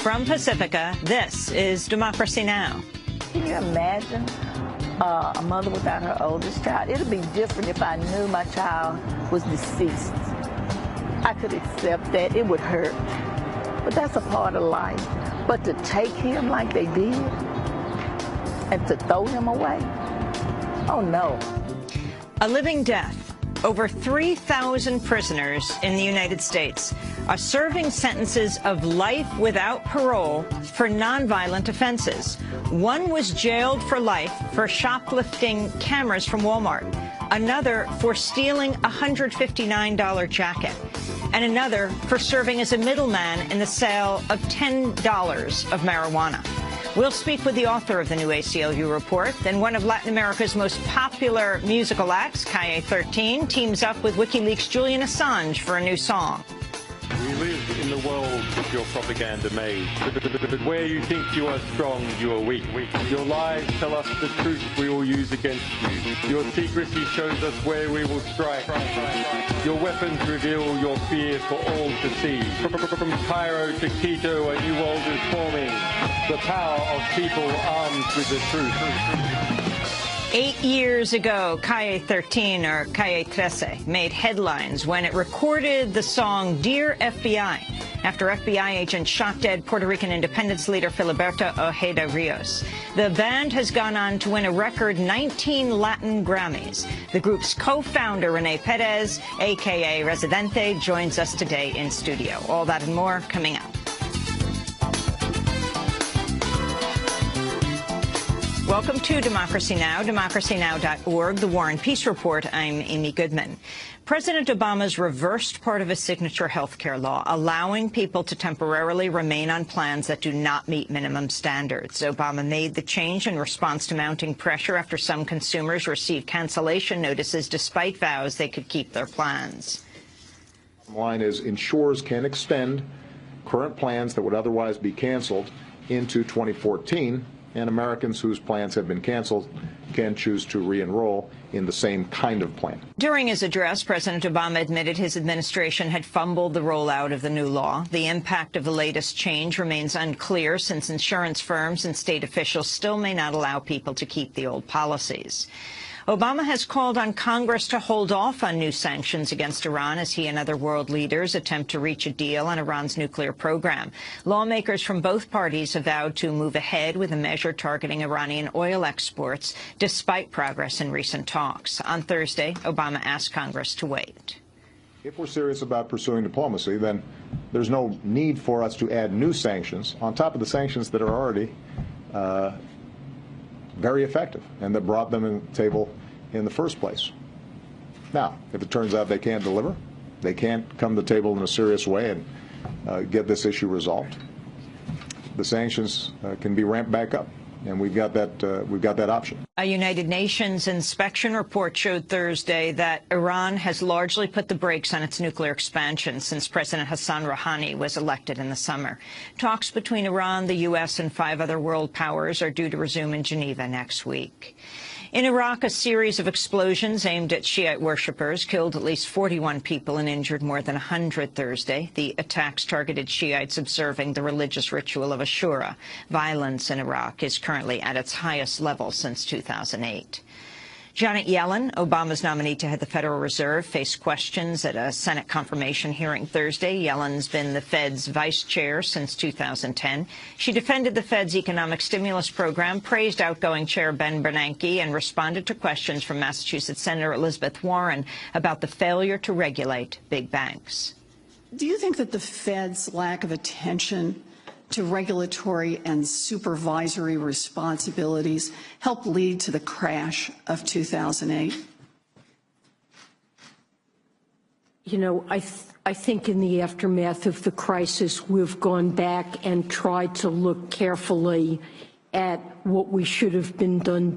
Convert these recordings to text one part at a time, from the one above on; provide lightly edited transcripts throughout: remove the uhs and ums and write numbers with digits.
From Pacifica, this is Democracy Now! Can you imagine a mother without her oldest child? It would be different if I knew my child was deceased. I could accept that. It would hurt. But that's a part of life. But to take him like they did and to throw him away? Oh, no. A living death. Over 3,000 prisoners in the United States are serving sentences of life without parole for nonviolent offenses. One was jailed for life for shoplifting cameras from Walmart, another for stealing a $159 jacket, and another for serving as a middleman in the sale of $10 of marijuana. We'll speak with the author of the new ACLU report. Then one of Latin America's most popular musical acts, Calle 13, teams up with WikiLeaks' Julian Assange for a new song. We live in the world of your propaganda maze. But where you think you are strong, you are weak. Your lies tell us the truth we will use against you. Your secrecy shows us where we will strike. Your weapons reveal your fear for all to see. From Cairo to Quito, a new world is forming. The power of people armed with the truth. 8 years ago, Calle 13, or Calle 13, made headlines when it recorded the song Dear FBI, after FBI agents shot dead Puerto Rican independence leader Filiberto Ojeda Rios. The band has gone on to win a record 19 Latin Grammys. The group's co-founder, Rene Perez, a.k.a. Residente, joins us today in studio. All that and more coming up. Welcome to Democracy Now!, democracynow.org, The War and Peace Report. I'm Amy Goodman. President Obama's reversed part of his signature health care law, allowing people to temporarily remain on plans that do not meet minimum standards. Obama made the change in response to mounting pressure after some consumers received cancellation notices despite vows they could keep their plans. The line is insurers can extend current plans that would otherwise be canceled into 2014, and Americans whose plans have been canceled can choose to re-enroll in the same kind of plan. During his address, President Obama admitted his administration had fumbled the rollout of the new law. The impact of the latest change remains unclear, since insurance firms and state officials still may not allow people to keep the old policies. Obama has called on Congress to hold off on new sanctions against Iran as he and other world leaders attempt to reach a deal on Iran's nuclear program. Lawmakers from both parties have vowed to move ahead with a measure targeting Iranian oil exports, despite progress in recent talks. On Thursday, Obama asked Congress to wait. If we're serious about pursuing diplomacy, then there's no need for us to add new sanctions on top of the sanctions that are already very effective and that brought them to the table in the first place. Now, if it turns out they can't deliver, they can't come to the table in a serious way and get this issue resolved, the sanctions can be ramped back up. And we've got that option. A United Nations inspection report showed Thursday that Iran has largely put the brakes on its nuclear expansion since President Hassan Rouhani was elected in the summer. Talks between Iran, the U.S., and 5 other world powers are due to resume in Geneva next week. In Iraq, a series of explosions aimed at Shiite worshippers killed at least 41 people and injured more than 100 Thursday. The attacks targeted Shiites observing the religious ritual of Ashura. Violence in Iraq is currently at its highest level since 2008. Janet Yellen, Obama's nominee to head the Federal Reserve, faced questions at a Senate confirmation hearing Thursday. Yellen's been the Fed's vice chair since 2010. She defended the Fed's economic stimulus program, praised outgoing Chair Ben Bernanke, and responded to questions from Massachusetts Senator Elizabeth Warren about the failure to regulate big banks. Do you think that the Fed's lack of attention to regulatory and supervisory responsibilities helped lead to the crash of 2008? You know, I think in the aftermath of the crisis, we've gone back and tried to look carefully at what we should have done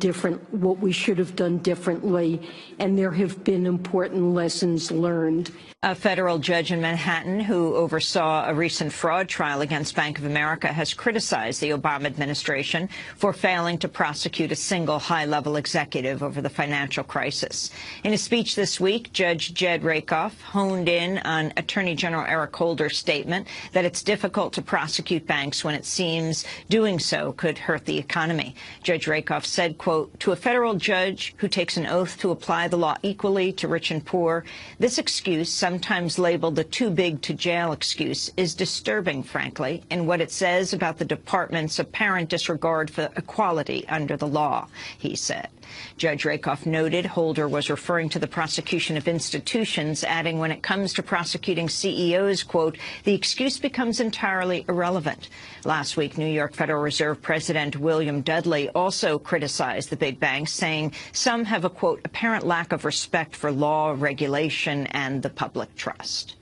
differently, and there have been important lessons learned. A federal judge in Manhattan who oversaw a recent fraud trial against Bank of America has criticized the Obama administration for failing to prosecute a single high-level executive over the financial crisis. In a speech this week, Judge Jed Rakoff honed in on Attorney General Eric Holder's statement that it's difficult to prosecute banks when it seems doing so could hurt the economy. Judge Rakoff said, quote, "To a federal judge who takes an oath to apply the law equally to rich and poor, this excuse, sometimes labeled the too-big-to-jail excuse, is disturbing, frankly, in what it says about the department's apparent disregard for equality under the law," he said. Judge Rakoff noted Holder was referring to the prosecution of institutions, adding when it comes to prosecuting CEOs, quote, "the excuse becomes entirely irrelevant." Last week, New York Federal Reserve President William Dudley also criticized the big banks, saying some have a, quote, "apparent lack of respect for law, regulation, and the public trust."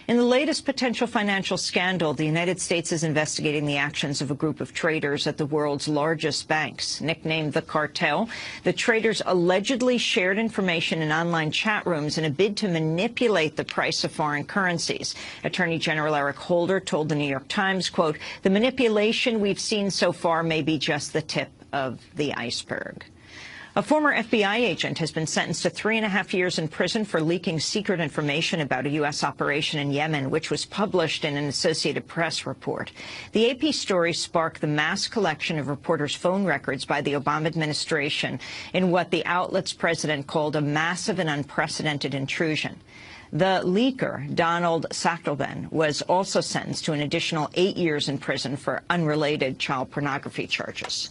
In the latest potential financial scandal, the United States is investigating the actions of a group of traders at the world's largest banks. Nicknamed the Cartel, the traders allegedly shared information in online chat rooms in a bid to manipulate the price of foreign currencies. Attorney General Eric Holder told the New York Times, quote, "The manipulation we've seen so far may be just the tip of the iceberg." A former FBI agent has been sentenced to 3.5 years in prison for leaking secret information about a U.S. operation in Yemen, which was published in an Associated Press report. The AP story sparked the mass collection of reporters' phone records by the Obama administration in what the outlet's president called a massive and unprecedented intrusion. The leaker, Donald Sachtleben, was also sentenced to an additional 8 years in prison for unrelated child pornography charges.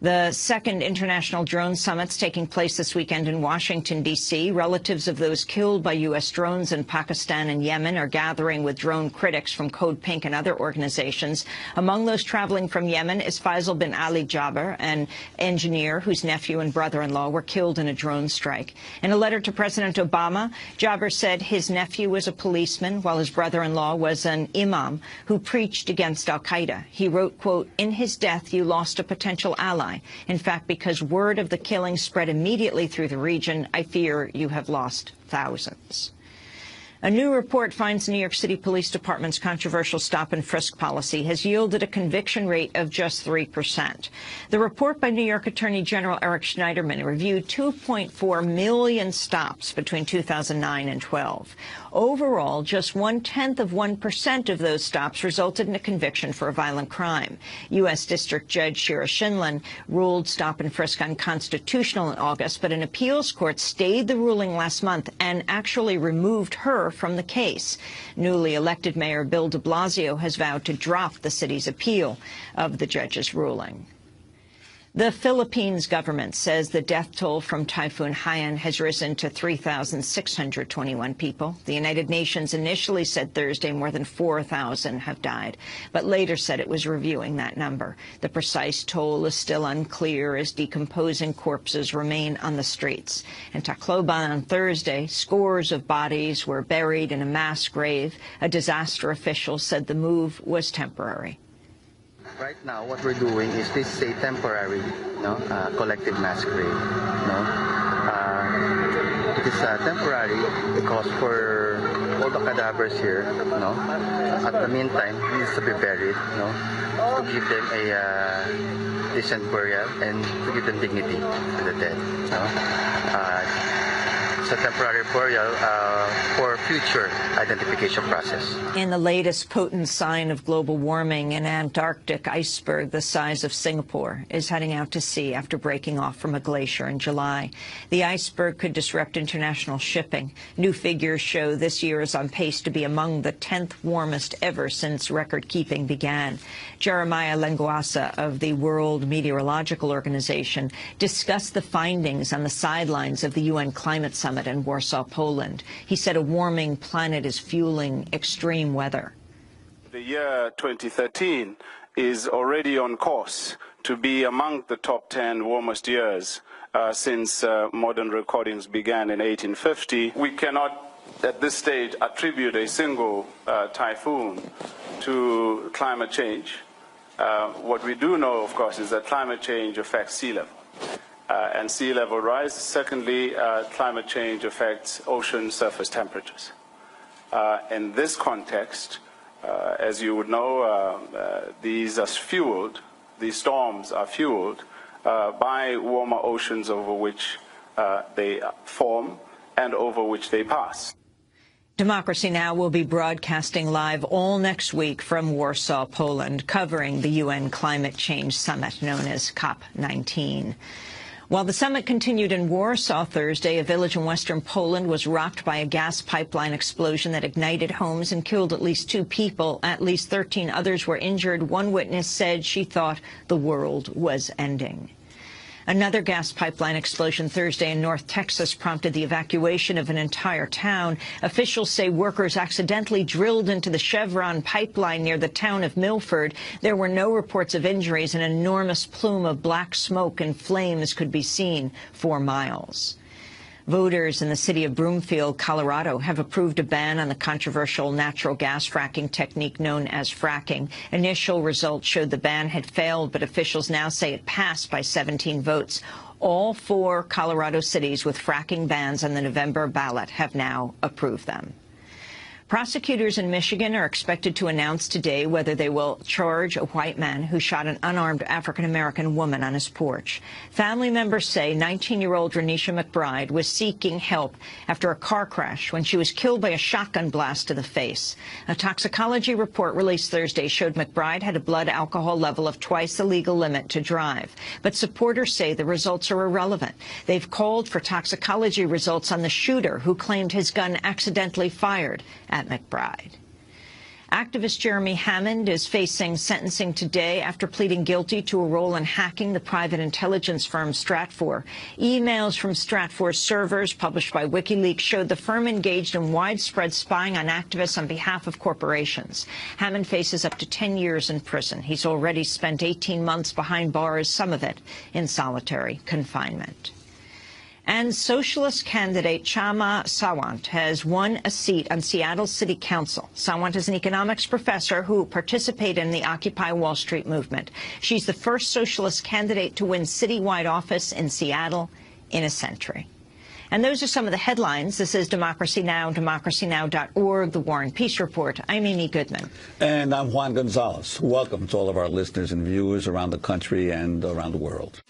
The second international drone summit's taking place this weekend in Washington, D.C. Relatives of those killed by U.S. drones in Pakistan and Yemen are gathering with drone critics from Code Pink and other organizations. Among those traveling from Yemen is Faisal bin Ali Jaber, an engineer whose nephew and brother-in-law were killed in a drone strike. In a letter to President Obama, Jaber said his nephew was a policeman while his brother-in-law was an imam who preached against al-Qaeda. He wrote, quote, "In his death, you lost a potential ally. In fact, because word of the killing spread immediately through the region, I fear you have lost thousands." A new report finds New York City Police Department's controversial stop-and-frisk policy has yielded a conviction rate of just 3%. The report by New York Attorney General Eric Schneiderman reviewed 2.4 million stops between 2009 and 12. Overall, just 0.1% of those stops resulted in a conviction for a violent crime. U.S. District Judge Shira Shinlin ruled stop-and-frisk unconstitutional in August, but an appeals court stayed the ruling last month and actually removed her from the case. Newly elected Mayor Bill de Blasio has vowed to drop the city's appeal of the judge's ruling. The Philippines government says the death toll from Typhoon Haiyan has risen to 3,621 people. The United Nations initially said Thursday more than 4,000 have died, but later said it was reviewing that number. The precise toll is still unclear as decomposing corpses remain on the streets. In Tacloban on Thursday, scores of bodies were buried in a mass grave. A disaster official said the move was temporary. Right now, what we're doing is this is a temporary, collective mass grave. It is temporary because for all the cadavers here, at the meantime, it needs to be buried, to give them a decent burial and to give them dignity to the dead. It's a temporary burial for future identification process. In the latest potent sign of global warming, an Antarctic iceberg the size of Singapore is heading out to sea after breaking off from a glacier in July. The iceberg could disrupt international shipping. New figures show this year is on pace to be among the 10th warmest ever since record-keeping began. Jeremiah Lenguasa of the World Meteorological Organization discussed the findings on the sidelines of the UN Climate Summit in Warsaw, Poland. He said a warming planet is fueling extreme weather. The year 2013 is already on course to be among the top 10 warmest years since modern recordings began in 1850. We cannot, at this stage, attribute a single typhoon to climate change. What we do know, of course, is that climate change affects sea level. And sea level rise. Secondly, climate change affects ocean surface temperatures. In this context, as you would know, these storms are fueled by warmer oceans over which they form and over which they pass. Democracy Now! Will be broadcasting live all next week from Warsaw, Poland, covering the UN Climate Change Summit known as COP19. While the summit continued in Warsaw Thursday, a village in western Poland was rocked by a gas pipeline explosion that ignited homes and killed at least 2 people. At least 13 others were injured. One witness said she thought the world was ending. Another gas pipeline explosion Thursday in North Texas prompted the evacuation of an entire town. Officials say workers accidentally drilled into the Chevron pipeline near the town of Milford. There were no reports of injuries. An enormous plume of black smoke and flames could be seen for miles. Voters in the city of Broomfield, Colorado, have approved a ban on the controversial natural gas fracking technique known as fracking. Initial results showed the ban had failed, but officials now say it passed by 17 votes. All 4 Colorado cities with fracking bans on the November ballot have now approved them. Prosecutors in Michigan are expected to announce today whether they will charge a white man who shot an unarmed African-American woman on his porch. Family members say 19-year-old Renisha McBride was seeking help after a car crash when she was killed by a shotgun blast to the face. A toxicology report released Thursday showed McBride had a blood alcohol level of twice the legal limit to drive. But supporters say the results are irrelevant. They've called for toxicology results on the shooter who claimed his gun accidentally fired at McBride. Activist Jeremy Hammond is facing sentencing today after pleading guilty to a role in hacking the private intelligence firm Stratfor. Emails from Stratfor's servers published by WikiLeaks showed the firm engaged in widespread spying on activists on behalf of corporations. Hammond faces up to 10 years in prison. He's already spent 18 months behind bars, some of it in solitary confinement. And socialist candidate Kshama Sawant has won a seat on Seattle City Council. Sawant is an economics professor who participated in the Occupy Wall Street movement. She's the first socialist candidate to win citywide office in Seattle in a century. And those are some of the headlines. This is Democracy Now!, democracynow.org, The War and Peace Report. I'm Amy Goodman. And I'm Juan Gonzalez. Welcome to all of our listeners and viewers around the country and around the world.